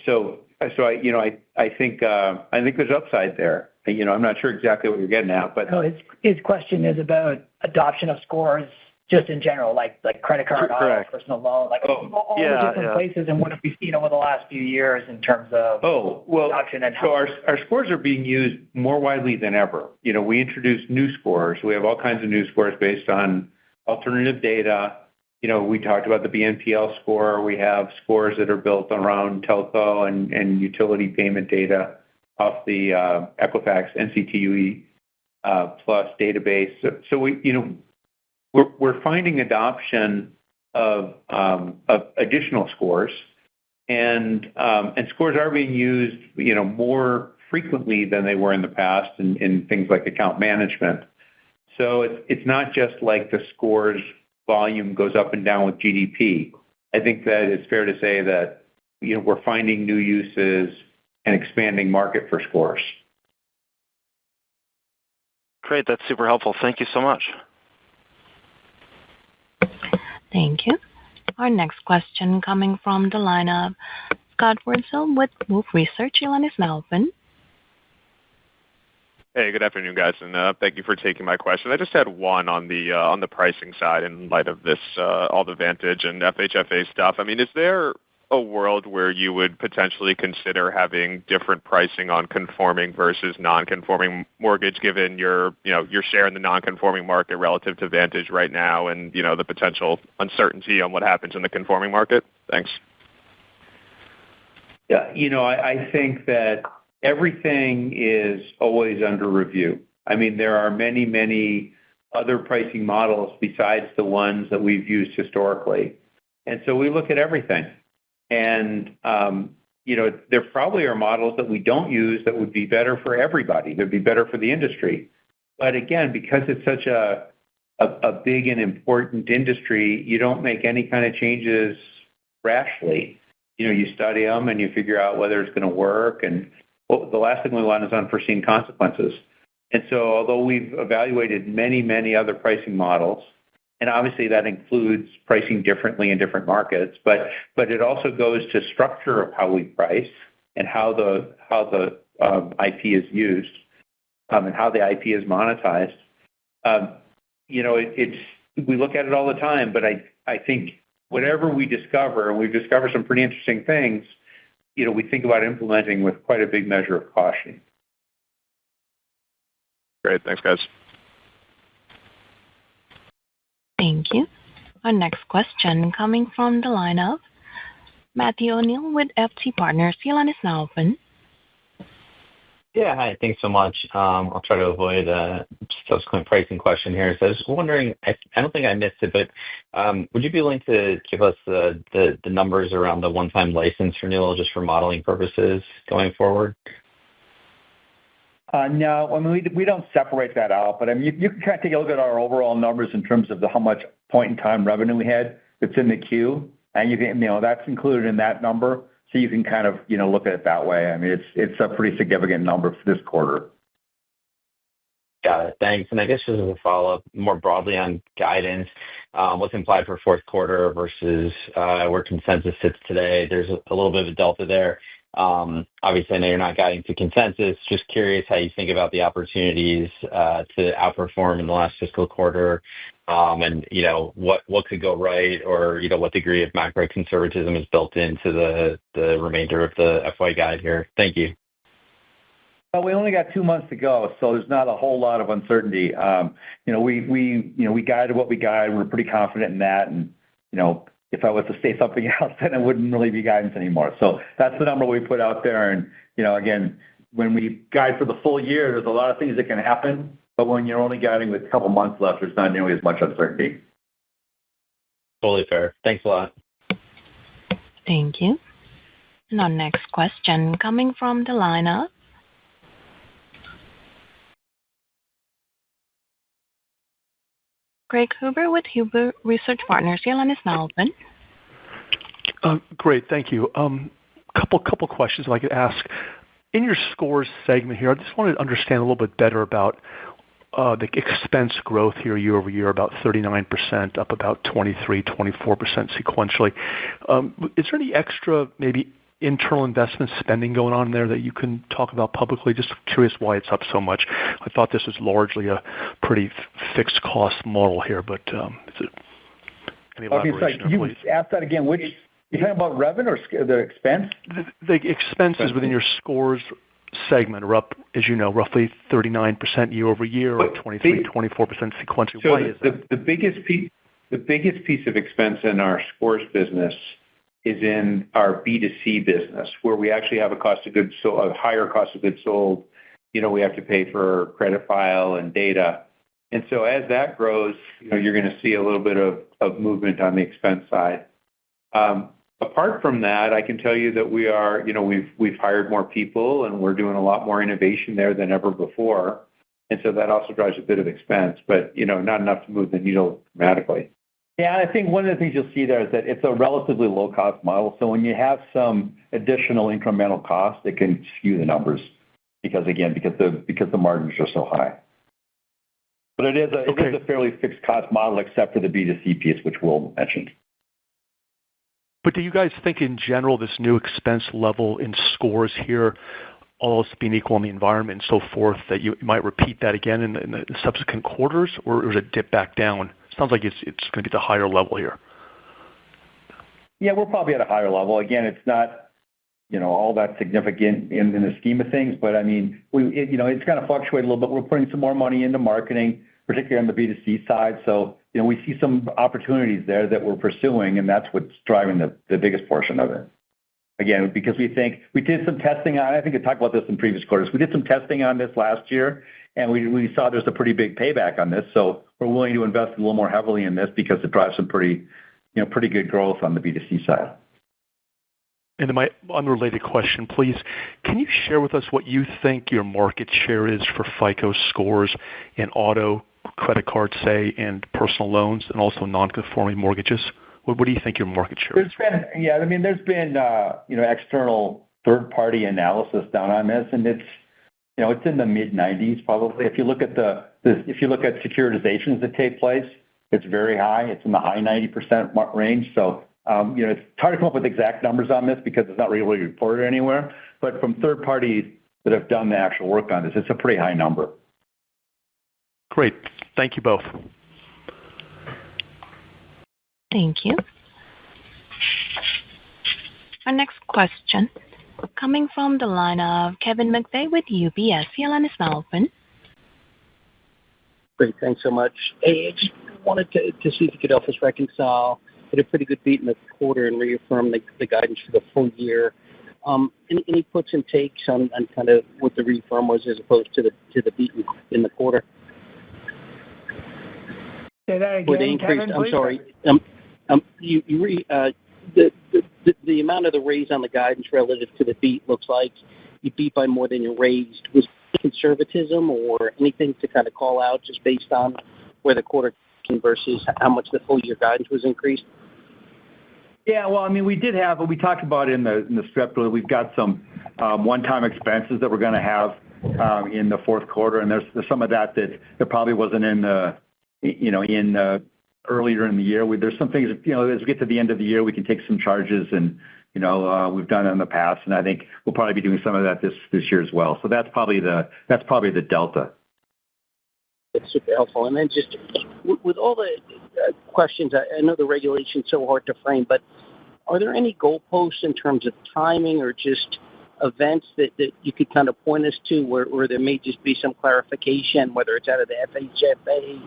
So So I think there's upside there. I'm not sure exactly what you're getting at, but no, his question is about adoption of scores just in general, like credit card, auto, personal loan, all the different places, and what have we seen over the last few years in terms of adoption and so our scores are being used more widely than ever. We introduced new scores. We have all kinds of new scores based on alternative data. We talked about the BNPL score. We have scores that are built around telco and utility payment data off the Equifax NCTUE Plus database. So we're finding adoption of additional scores, and scores are being used more frequently than they were in the past in things like account management. So it's not just like the scores volume goes up and down with GDP. I think that it's fair to say that we're finding new uses and expanding market for scores. Great, that's super helpful. Thank you so much. Thank you. Our next question coming from the line of Scott Wurtzel with Wolfe Research. Your line is now open. Hey, good afternoon, guys, and thank you for taking my question. I just had one on the pricing side in light of this, all the Vantage and FHFA stuff. I mean, is there a world where you would potentially consider having different pricing on conforming versus non-conforming mortgage, given your share in the non-conforming market relative to Vantage right now, and the potential uncertainty on what happens in the conforming market? Thanks. Yeah, I think that everything is always under review. I mean, there are many, many other pricing models besides the ones that we've used historically. And so we look at everything. And, there probably are models that we don't use that would be better for everybody, that would be better for the industry. But again, because it's such a big and important industry, you don't make any kind of changes rashly. You study them and you figure out whether it's going to work. And the last thing we want is unforeseen consequences. And so although we've evaluated many, many other pricing models, and obviously that includes pricing differently in different markets, but it also goes to structure of how we price and how the IP is used, and how the IP is monetized. We look at it all the time, but I think whatever we discover, and we've discovered some pretty interesting things, we think about implementing with quite a big measure of caution. Great. Thanks, guys. Thank you. Our next question coming from the line of Matthew O'Neill with FT Partners. Your line is now open. Yeah, hi. Thanks so much. I'll try to avoid a subsequent pricing question here. So I was wondering, I don't think I missed it, but would you be willing to give us the numbers around the one-time license renewal just for modeling purposes going forward? No, I mean, we don't separate that out, but I mean, you can kind of take a look at our overall numbers in terms of how much point-in-time revenue we had that's in the queue, and you can, that's included in that number. So you can kind of, look at it that way. I mean, it's a pretty significant number for this quarter. Got it. Thanks. And I guess just as a follow-up, more broadly on guidance, what's implied for fourth quarter versus where consensus sits today? There's a little bit of a delta there. Obviously, I know you're not guiding to consensus. Just curious how you think about the opportunities to outperform in the last fiscal quarter, and what could go right, or what degree of macro conservatism is built into the remainder of the FY guide here. Thank you. Well, we only got 2 months to go, so there's not a whole lot of uncertainty. We guided what we guided. We're pretty confident in that, and if I was to say something else, then it wouldn't really be guidance anymore. So that's the number we put out there. And, again, when we guide for the full year, there's a lot of things that can happen. But when you're only guiding with a couple months left, there's not nearly as much uncertainty. Totally fair. Thanks a lot. Thank you. And our next question coming from the line of Craig Huber with Huber Research Partners. Your line is now open. Great. Thank you. Couple questions if I could ask. In your scores segment here, I just wanted to understand a little bit better about the expense growth here year over year, about 39%, up about 23, 24% sequentially. Is there any extra maybe internal investment spending going on there that you can talk about publicly? Just curious why it's up so much. I thought this was largely a pretty fixed cost model here, but is it any elaboration, okay, so you asked that again. Which you talking about revenue or the expense? The expenses within your scores segment are up, as you know, roughly 39% year-over-year, or 24% sequentially. So why is that? The biggest piece of expense in our scores business is in our B2C business, where we actually have a higher cost of goods sold. We have to pay for credit file and data. And so as that grows, you're going to see a little bit of movement on the expense side. Apart from that, I can tell you that we've hired more people, and we're doing a lot more innovation there than ever before. And so that also drives a bit of expense, but not enough to move the needle dramatically. Yeah, I think one of the things you'll see there is that it's a relatively low-cost model. So when you have some additional incremental cost, it can skew the numbers because the margins are so high. But it is a fairly fixed cost model, except for the B2C piece, which Will mentioned. But do you guys think in general this new expense level in scores here, all else being equal in the environment and so forth, that you might repeat that again in the subsequent quarters, or is it dip back down? Sounds like it's going to be the higher level here. Yeah, we're probably at a higher level. Again, it's not all that significant in the scheme of things, but I mean, it's going to fluctuate a little bit. We're putting some more money into marketing, particularly on the B2C side. So we see some opportunities there that we're pursuing, and that's what's driving the biggest portion of it. Again, because we think we did some testing on it. I think I talked about this in previous quarters. We did some testing on this last year, and we saw there's a pretty big payback on this. So we're willing to invest a little more heavily in this because it drives some pretty good growth on the B2C side. And my unrelated question, please, can you share with us what you think your market share is for FICO scores in auto, credit cards, say, and personal loans, and also non-conforming mortgages? What do you think your market share is? There's been external third-party analysis done on this, and it's in the mid-90s probably. If you look at securitizations that take place, it's very high. It's in the high 90% range. So it's hard to come up with exact numbers on this because it's not really reported anywhere. But from third parties that have done the actual work on this, it's a pretty high number. Great. Thank you both. Thank you. Our next question coming from the line of Kevin McVeigh with UBS. Your line is now open. Great. Thanks so much. Hey, I just wanted to see if you could help us reconcile. Had a pretty good beat in the quarter and reaffirm the guidance for the full year. Any puts and takes on kind of what the reaffirm was as opposed to the beat in the quarter? Say that again, Kevin, please. I'm sorry. The amount of the raise on the guidance relative to the beat looks like you beat by more than you raised. Was it conservatism or anything to kind of call out just based on where the quarter came versus how much the full year guidance was increased? Yeah, well, we did have, we talked about in the script, we've got some one-time expenses that we're going to have in the fourth quarter, and there's some of that probably wasn't in earlier in the year. There's some things, as we get to the end of the year, we can take some charges, and we've done it in the past, and I think we'll probably be doing some of that this year as well. So that's probably the delta. That's super helpful. And then just with all the questions, I know the regulation's so hard to frame, but are there any goalposts in terms of timing or just events that you could kind of point us to where there may just be some clarification, whether it's out of the FHFA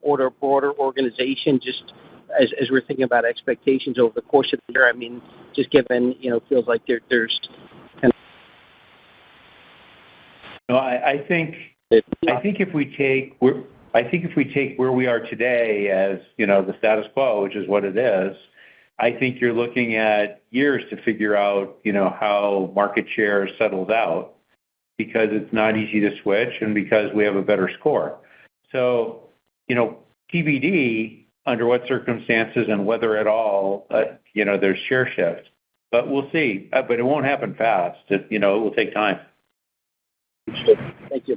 or a broader organization, just as we're thinking about expectations over the course of the year? Just given, it feels like there's kind of... I think if we take where we are today as the status quo, which is what it is, I think you're looking at years to figure out how market share settles out, because it's not easy to switch and because we have a better score. So TBD under what circumstances and whether at all there's share shift, but we'll see. But it won't happen fast. It will take time. Thank you.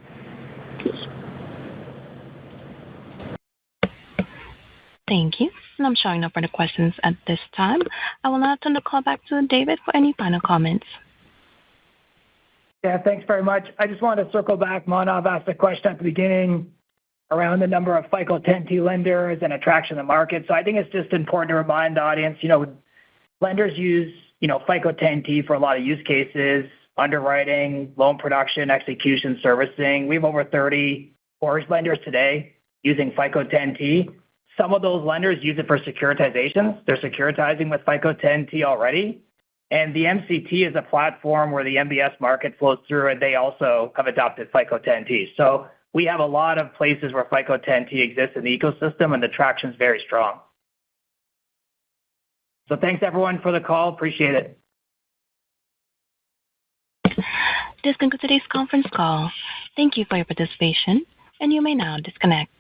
Thank you. And I'm showing no further questions at this time. I will now turn the call back to David for any final comments. Yeah, thanks very much. I just wanted to circle back. Manav asked a question at the beginning around the number of FICO 10T lenders and attraction in the market. So I think it's just important to remind the audience, lenders use, FICO 10T for a lot of use cases, underwriting, loan production, execution, servicing. We have over 30 mortgage lenders today using FICO 10T. Some of those lenders use it for securitizations. They're securitizing with FICO 10T already. And the MCT is a platform where the MBS market flows through, and they also have adopted FICO 10T. So we have a lot of places where FICO 10T exists in the ecosystem, and the traction is very strong. So thanks, everyone, for the call. Appreciate it. This concludes today's conference call. Thank you for your participation, and you may now disconnect.